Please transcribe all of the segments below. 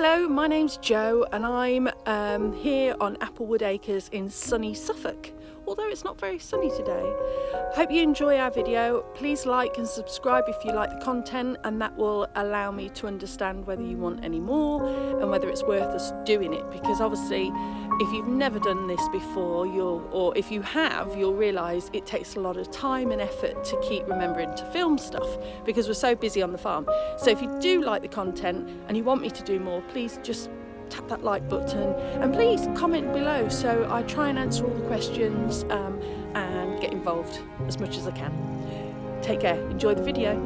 Hello, my name's Jo and I'm here on Applewood Acres in sunny Suffolk, although it's not very sunny today. Hope you enjoy our video. Please like and subscribe if you like the content, and that will allow me to understand whether you want any more and whether it's worth us doing it, because obviously if you've never done this before, or if you have, you'll realise it takes a lot of time and effort to keep remembering to film stuff because we're so busy on the farm. So if you do like the content and you want me to do more, please just tap that like button and please comment below so I try and answer all the questions and get involved as much as I can. Take care, enjoy the video.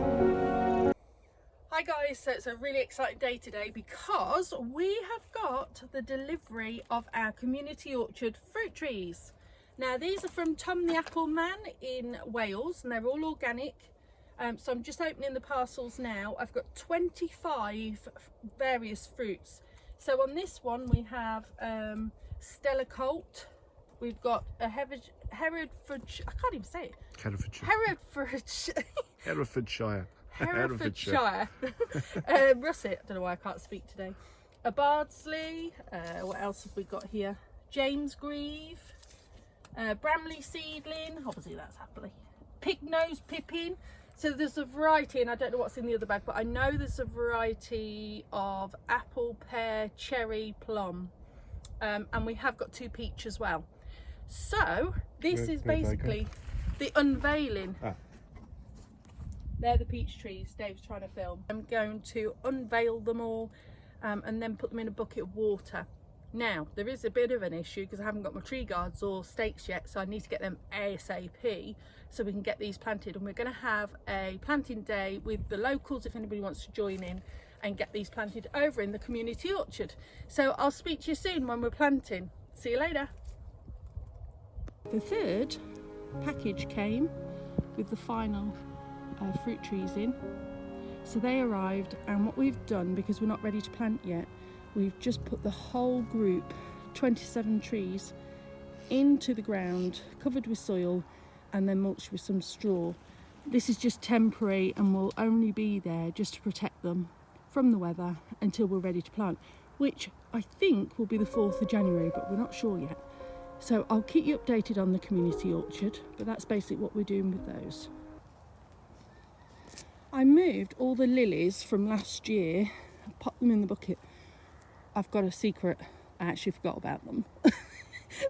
Hi guys, so it's a really exciting day today because we have got the delivery of our community orchard fruit trees. Now these are from Tom the Apple Man in Wales and they're all organic. So I'm just opening the parcels now. I've got 25 various fruits. So on this one we have Stella Colt, we've got a Herefordshire, I can't even say it. Herefordshire. Russet, I don't know why I can't speak today. A Bardsley, what else have we got here? James Grieve, Bramley seedling, obviously that's happily. Pig nose pippin. So there's a variety, and I don't know what's in the other bag, but I know there's a variety of apple, pear, cherry, plum, and we have got 2 peach as well. So this is basically the unveiling. They're the peach trees Dave's trying to film. I'm going to unveil them all and then put them in a bucket of water. Now there is a bit of an issue because I haven't got my tree guards or stakes yet, so I need to get them ASAP so we can get these planted, and we're going to have a planting day with the locals if anybody wants to join in and get these planted over in the community orchard. So I'll speak to you soon when we're planting. See you later. The third package came with the final fruit trees in, so they arrived, and what we've done, because we're not ready to plant yet, we've just put the whole group, 27 trees, into the ground, covered with soil and then mulched with some straw. This is just temporary and will only be there just to protect them from the weather until we're ready to plant, which I think will be the 4th of January, but we're not sure yet. So I'll keep you updated on the community orchard, but that's basically what we're doing with those. I moved all the lilies from last year, popped them in the bucket. I've got a secret, I actually forgot about them.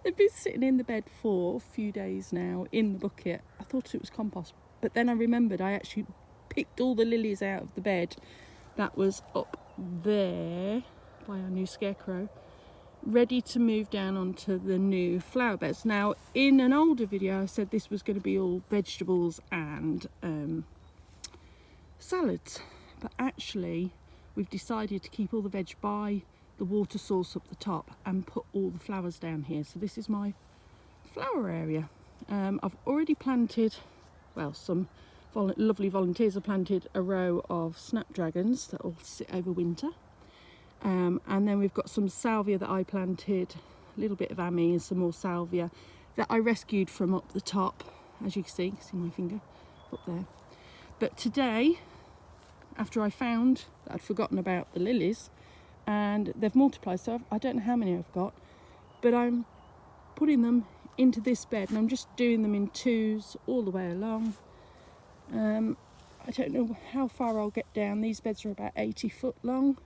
They've been sitting in the bed for a few days now in the bucket. I thought it was compost, but then I remembered I actually picked all the lilies out of the bed that was up there by our new scarecrow, ready to move down onto the new flower beds. Now in an older video I said this was going to be all vegetables and salads, but actually we've decided to keep all the veg by the water source up the top and put all the flowers down here. So this is my flower area. I've already planted, well, some lovely volunteers have planted a row of snapdragons that will sit over winter, and then we've got some salvia that I planted, a little bit of ammi and some more salvia that I rescued from up the top, as you can see my finger up there. But today, after I found that I'd forgotten about the lilies and they've multiplied, so I don't know how many I've got, but I'm putting them into this bed and I'm just doing them in 2s all the way along. I don't know how far I'll get down. These beds are about 80 foot long,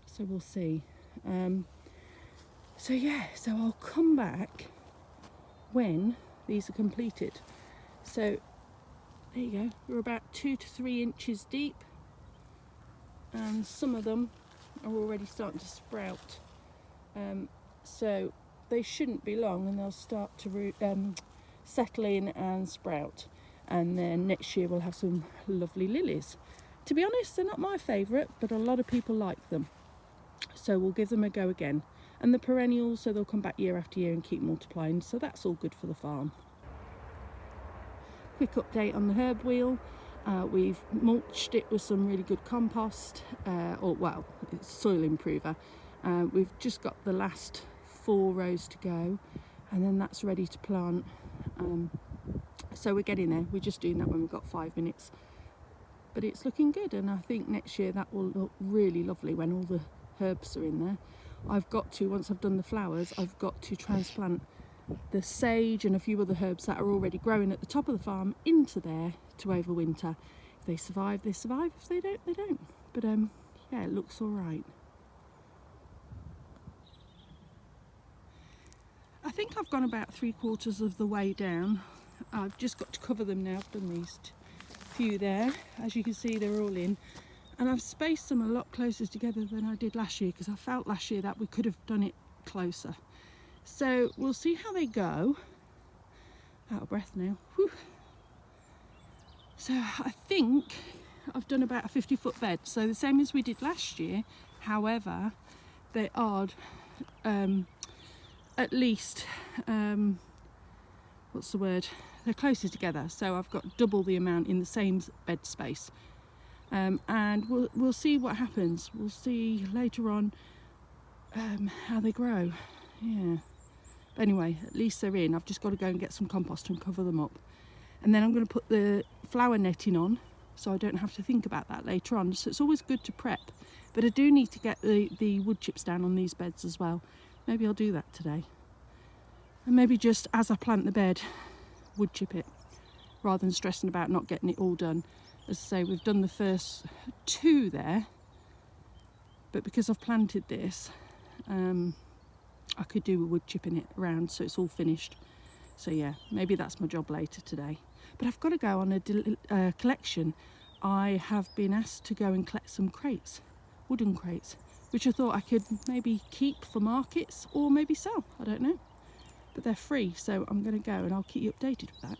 so we'll see. So I'll come back when these are completed. So there you go, we're about 2 to 3 inches deep, and some of them are already starting to sprout. So they shouldn't be long and they'll start to settle in and sprout, and then next year we'll have some lovely lilies. To be honest, they're not my favourite, but a lot of people like them, so we'll give them a go again. And the perennials, so they'll come back year after year and keep multiplying, so that's all good for the farm. Quick update on the herb wheel. We've mulched it with some really good compost, it's soil improver. We've just got the last 4 rows to go, and then that's ready to plant. So we're getting there. We're just doing that when we've got 5 minutes. But it's looking good, and I think next year that will look really lovely when all the herbs are in there. I've got to, once I've done the flowers, I've got to transplant the sage and a few other herbs that are already growing at the top of the farm into there to overwinter. If they survive, they survive. If they don't, they don't. But yeah, it looks all right. I think I've gone about 3/4 of the way down. I've just got to cover them now. I've done these few there. As you can see, they're all in. And I've spaced them a lot closer together than I did last year, because I felt last year that we could have done it closer. So we'll see how they go. Out of breath now. Whew. So I think I've done about a 50-foot bed. So the same as we did last year. However, they are at least, what's the word? They're closer together. So I've got double the amount in the same bed space. And we'll see what happens. We'll see later on how they grow. Yeah. Anyway, at least they're in. I've just got to go and get some compost and cover them up. And then I'm going to put the flower netting on, so I don't have to think about that later on. So it's always good to prep. But I do need to get the wood chips down on these beds as well. Maybe I'll do that today. And maybe just as I plant the bed, wood chip it, rather than stressing about not getting it all done. As I say, we've done the first 2 there, but because I've planted this, I could do with wood chipping it around so it's all finished. So yeah, maybe that's my job later today. But I've got to go on a collection. I have been asked to go and collect some crates, wooden crates, which I thought I could maybe keep for markets or maybe sell, I don't know. But they're free, so I'm going to go and I'll keep you updated with that.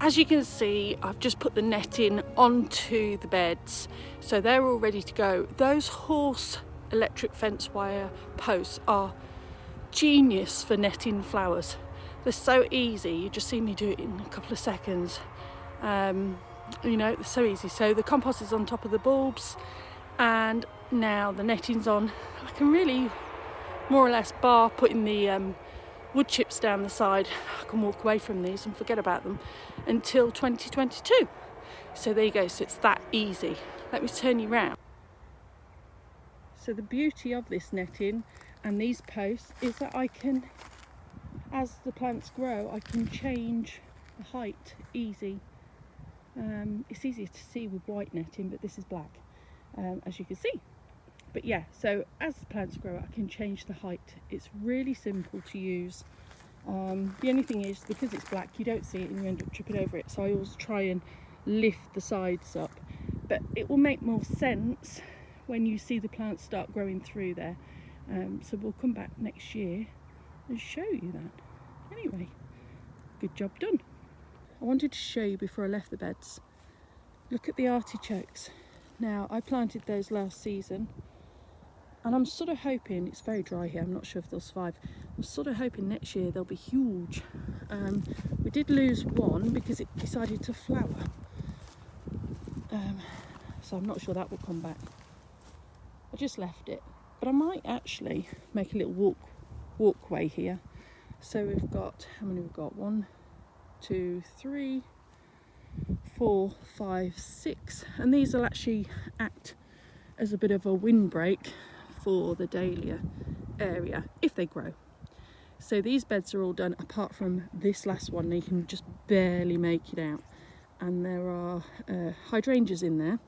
As you can see, I've just put the netting onto the beds, so they're all ready to go. Those horse electric fence wire posts are genius for netting flowers. They're so easy. You just see me do it in a couple of seconds. You know, they're so easy. So the compost is on top of the bulbs, and now the netting's on. I can really more or less, bar putting the wood chips down the side, I can walk away from these and forget about them until 2022. So there you go, so it's that easy. Let me turn you round. So the beauty of this netting and these posts is that I can, as the plants grow, I can change the height easy. It's easier to see with white netting, but this is black, as you can see. But yeah, so as the plants grow, I can change the height. It's really simple to use. The only thing is, because it's black, you don't see it and you end up tripping over it. So I always try and lift the sides up. But it will make more sense when you see the plants start growing through there. So we'll come back next year and show you that. Anyway, good job done. I wanted to show you before I left the beds. Look at the artichokes. Now, I planted those last season, And I'm sort of hoping, it's very dry here, I'm not sure if they'll survive. I'm sort of hoping next year they'll be huge. We did lose one because it decided to flower. So I'm not sure that will come back. I just left it. But I might actually make a little walkway here. So we've got, how many we've got? 1, 2, 3, 4, 5, 6. And these will actually act as a bit of a windbreak for the dahlia area if they grow. So these beds are all done apart from this last one. You can just barely make it out. And there are hydrangeas in there.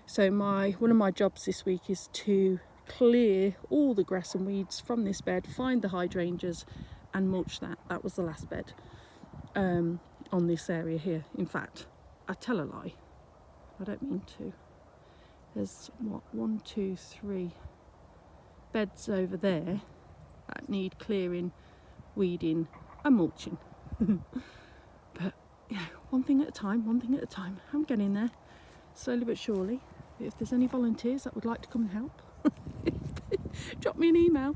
So one of my jobs this week is to clear all the grass and weeds from this bed, find the hydrangeas and mulch that. That was the last bed on this area here. In fact, I tell a lie. I don't mean to. There's what, 1, 2, 3 beds over there that need clearing, weeding and mulching. But you know, one thing at a time, one thing at a time. I'm getting there, slowly but surely. If there's any volunteers that would like to come and help, drop me an email.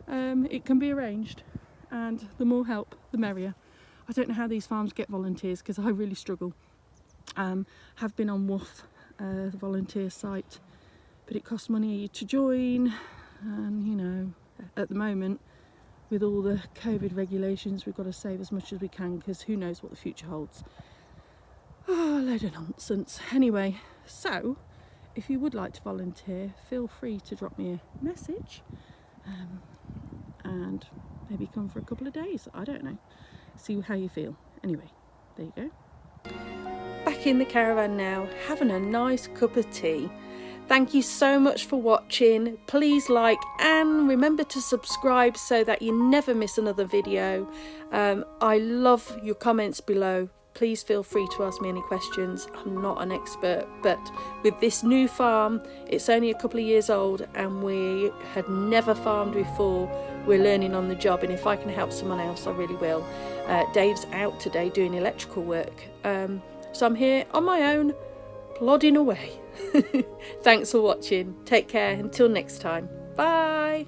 It can be arranged, and the more help, the merrier. I don't know how these farms get volunteers because I really struggle. Have been on WOOF, the volunteer site, but it costs money to join, and you know, at the moment with all the COVID regulations we've got to save as much as we can because who knows what the future holds. Oh, a load of nonsense. Anyway, so if you would like to volunteer, feel free to drop me a message and maybe come for a couple of days. I don't know, see how you feel. Anyway, there you go. Back in the caravan now, having a nice cup of tea. Thank you so much for watching. Please like and remember to subscribe so that you never miss another video. I love your comments below. Please feel free to ask me any questions. I'm not an expert, but with this new farm, it's only a couple of years old and we had never farmed before. We're learning on the job, and if I can help someone else, I really will. Dave's out today doing electrical work. So I'm here on my own, plodding away. Thanks for watching. Take care. Until next time. Bye.